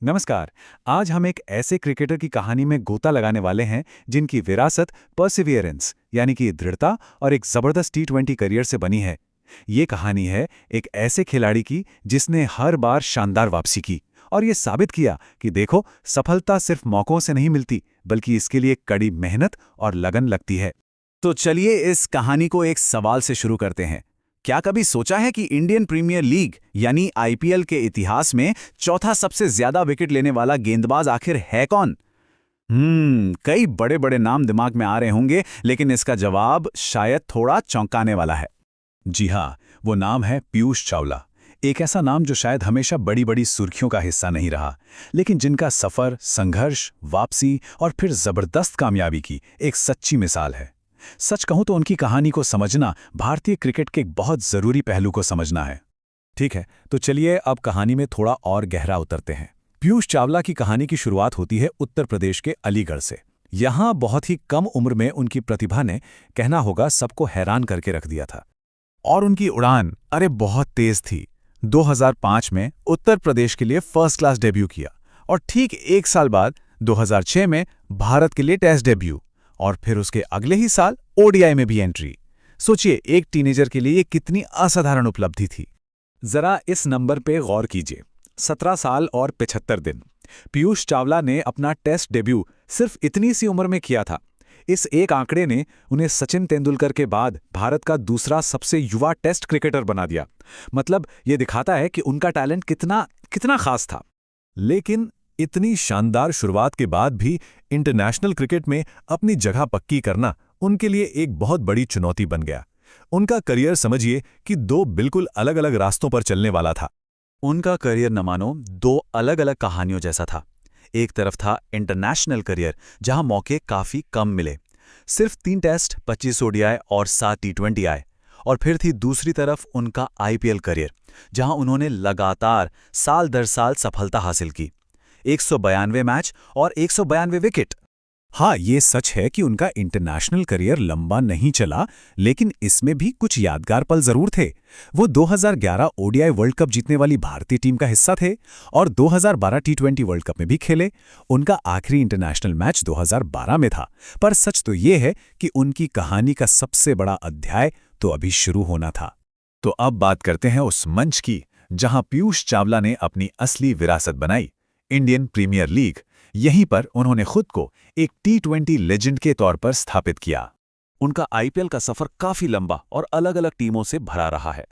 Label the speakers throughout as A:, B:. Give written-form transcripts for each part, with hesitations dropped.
A: नमस्कार। आज हम एक ऐसे क्रिकेटर की कहानी में गोता लगाने वाले हैं जिनकी विरासत परसिवियरेंस यानी कि दृढ़ता और एक जबरदस्त टी20 करियर से बनी है। ये कहानी है एक ऐसे खिलाड़ी की जिसने हर बार शानदार वापसी की और ये साबित किया कि देखो, सफलता सिर्फ मौकों से नहीं मिलती बल्कि इसके लिए कड़ी मेहनत और लगन लगती है।
B: तो चलिए इस कहानी को एक सवाल से शुरू करते हैं। क्या कभी सोचा है कि इंडियन प्रीमियर लीग यानी आईपीएल के इतिहास में चौथा सबसे ज्यादा विकेट लेने वाला गेंदबाज आखिर है कौन? कई बड़े बड़े नाम दिमाग में आ रहे होंगे, लेकिन इसका जवाब शायद थोड़ा चौंकाने वाला है।
A: जी हाँ, वो नाम है पीयूष चावला। एक ऐसा नाम जो शायद हमेशा बड़ी बड़ी सुर्खियों का हिस्सा नहीं रहा, लेकिन जिनका सफर, संघर्ष, वापसी और फिर जबरदस्त कामयाबी की एक सच्ची मिसाल है। सच कहूं तो उनकी कहानी को समझना भारतीय क्रिकेट के एक बहुत जरूरी पहलू को समझना है। ठीक है, तो चलिए अब कहानी में थोड़ा और गहरा उतरते हैं। पीयूष चावला की कहानी की शुरुआत होती है उत्तर प्रदेश के अलीगढ़ से। यहाँ बहुत ही कम उम्र में उनकी प्रतिभा ने, कहना होगा, सबको हैरान करके रख दिया था। और उनकी उड़ान बहुत तेज थी। 2005 में उत्तर प्रदेश के लिए फर्स्ट क्लास डेब्यू किया और ठीक एक साल बाद 2006 में भारत के लिए टेस्ट डेब्यू और फिर उसके अगले ही साल ओडीआई में भी एंट्री। सोचिए, एक टीनेजर के लिए ये कितनी असाधारण उपलब्धि थी। जरा इस नंबर पे गौर कीजिए, 17 साल और 75 दिन। पीयूष चावला ने अपना टेस्ट डेब्यू सिर्फ इतनी सी उम्र में किया था। इस एक आंकड़े ने उन्हें सचिन तेंदुलकर के बाद भारत का दूसरा सबसे युवा टेस्ट क्रिकेटर बना दिया। मतलब ये दिखाता है कि उनका टैलेंट कितना कितना खास था। लेकिन इतनी शानदार शुरुआत के बाद भी इंटरनेशनल क्रिकेट में अपनी जगह पक्की करना उनके लिए एक बहुत बड़ी चुनौती बन गया। उनका करियर समझिए कि दो बिल्कुल अलग अलग रास्तों पर चलने वाला था।
B: उनका करियर न मानो दो अलग अलग कहानियों जैसा था। एक तरफ था इंटरनेशनल करियर, जहां मौके काफी कम मिले, सिर्फ 3 टेस्ट, 25 ओडीआई और 7 टी20 आए। और फिर थी दूसरी तरफ उनका आईपीएल करियर, जहां उन्होंने लगातार साल दर साल सफलता हासिल की। 192 मैच और 192 विकेट।
A: हाँ, ये सच है कि उनका इंटरनेशनल करियर लंबा नहीं चला, लेकिन इसमें भी कुछ यादगार पल जरूर थे। वो 2011 ओडीआई वर्ल्ड कप जीतने वाली भारतीय टीम का हिस्सा थे और 2012 टी20 वर्ल्ड कप में भी खेले। उनका आखिरी इंटरनेशनल मैच 2012 में था। पर सच तो ये है कि उनकी कहानी का सबसे बड़ा अध्याय तो अभी शुरू होना था। तो अब बात करते हैं उस मंच की जहां पीयूष चावला ने अपनी असली विरासत बनाई, इंडियन प्रीमियर लीग। यहीं पर उन्होंने खुद को एक टी20 लेजेंड के तौर पर स्थापित किया।
B: उनका आईपीएल का सफर काफी लंबा और अलग अलग टीमों से भरा रहा है।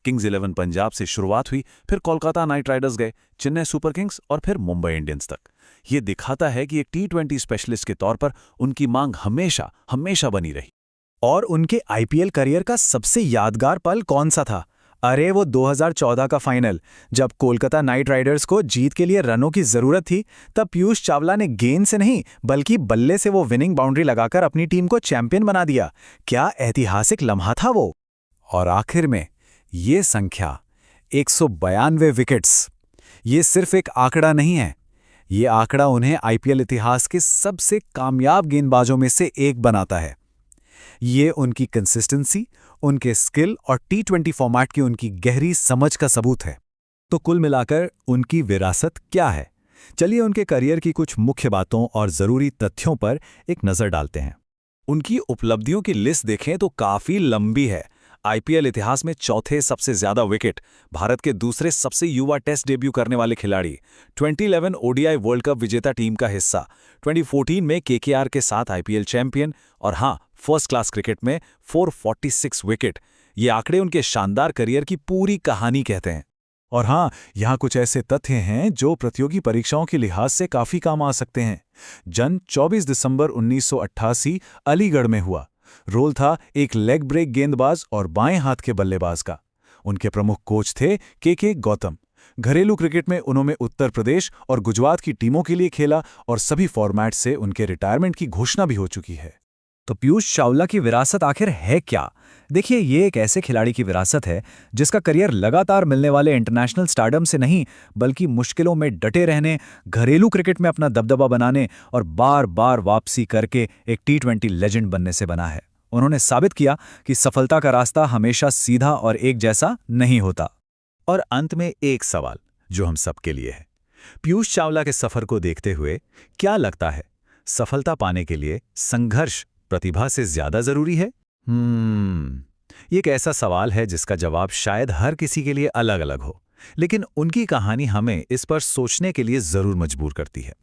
B: किंग्स 11 पंजाब से शुरुआत हुई, फिर कोलकाता नाइट राइडर्स गए, चेन्नई सुपर किंग्स और फिर मुंबई इंडियंस तक। ये दिखाता है कि एक टी20 स्पेशलिस्ट के तौर पर उनकी मांग हमेशा हमेशा बनी रही।
A: और उनके आईपीएल करियर का सबसे यादगार पल कौन सा था? अरे वो 2014 का फाइनल, जब कोलकाता नाइट राइडर्स को जीत के लिए रनों की जरूरत थी। तब पीयूष चावला ने गेंद से नहीं बल्कि बल्ले से वो विनिंग बाउंड्री लगाकर अपनी टीम को चैंपियन बना दिया। क्या ऐतिहासिक लम्हा था वो। और आखिर में ये संख्या 192 विकेट्स, ये सिर्फ एक आंकड़ा नहीं है। ये आंकड़ा उन्हें आईपीएल इतिहास के सबसे कामयाब गेंदबाजों में से एक बनाता है। ये उनकी कंसिस्टेंसी, उनके स्किल और टी20 फॉर्मेट की उनकी गहरी समझ का सबूत है। तो कुल मिलाकर उनकी विरासत क्या है? चलिए उनके करियर की कुछ मुख्य बातों और जरूरी तथ्यों पर एक नजर डालते हैं।
B: उनकी उपलब्धियों की लिस्ट देखें तो काफी लंबी है। आईपीएल इतिहास में चौथे सबसे ज्यादा विकेट, भारत के दूसरे सबसे युवा टेस्ट डेब्यू करने वाले खिलाड़ी, 2011 ओडीआई वर्ल्ड कप विजेता टीम का हिस्सा, 2014 में केकेआर के साथ आईपीएल चैंपियन और हाँ, फर्स्ट क्लास क्रिकेट में 446 विकेट। ये आंकड़े उनके शानदार करियर की पूरी कहानी कहते हैं।
A: और हाँ, यहाँ कुछ ऐसे तथ्य हैं जो प्रतियोगी परीक्षाओं के लिहाज से काफी काम आ सकते हैं। जन्म 24 दिसंबर 1988 अलीगढ़ में हुआ। रोल था एक लेग ब्रेक गेंदबाज और बाएं हाथ के बल्लेबाज का। उनके प्रमुख कोच थे के गौतम। घरेलू क्रिकेट में उन्होंने उत्तर प्रदेश और गुजरात की टीमों के लिए खेला और सभी फॉर्मेट से उनके रिटायरमेंट की घोषणा भी हो चुकी है।
C: तो पीयूष चावला की विरासत आखिर है क्या? देखिए, ये एक ऐसे खिलाड़ी की विरासत है जिसका करियर लगातार मिलने वाले इंटरनेशनल स्टारडम से नहीं बल्कि मुश्किलों में डटे रहने, घरेलू क्रिकेट में अपना दबदबा बनाने और बार बार वापसी करके एक टी20 लेजेंड बनने से बना है। उन्होंने साबित किया कि सफलता का रास्ता हमेशा सीधा और एक जैसा नहीं होता।
A: और अंत में एक सवाल जो हम सबके लिए है,
B: पीयूष चावला के सफर को देखते हुए क्या लगता है, सफलता पाने के लिए संघर्ष प्रतिभा से ज्यादा जरूरी है? ये एक ऐसा सवाल है जिसका जवाब शायद हर किसी के लिए अलग अलग हो, लेकिन उनकी कहानी हमें इस पर सोचने के लिए जरूर मजबूर करती है।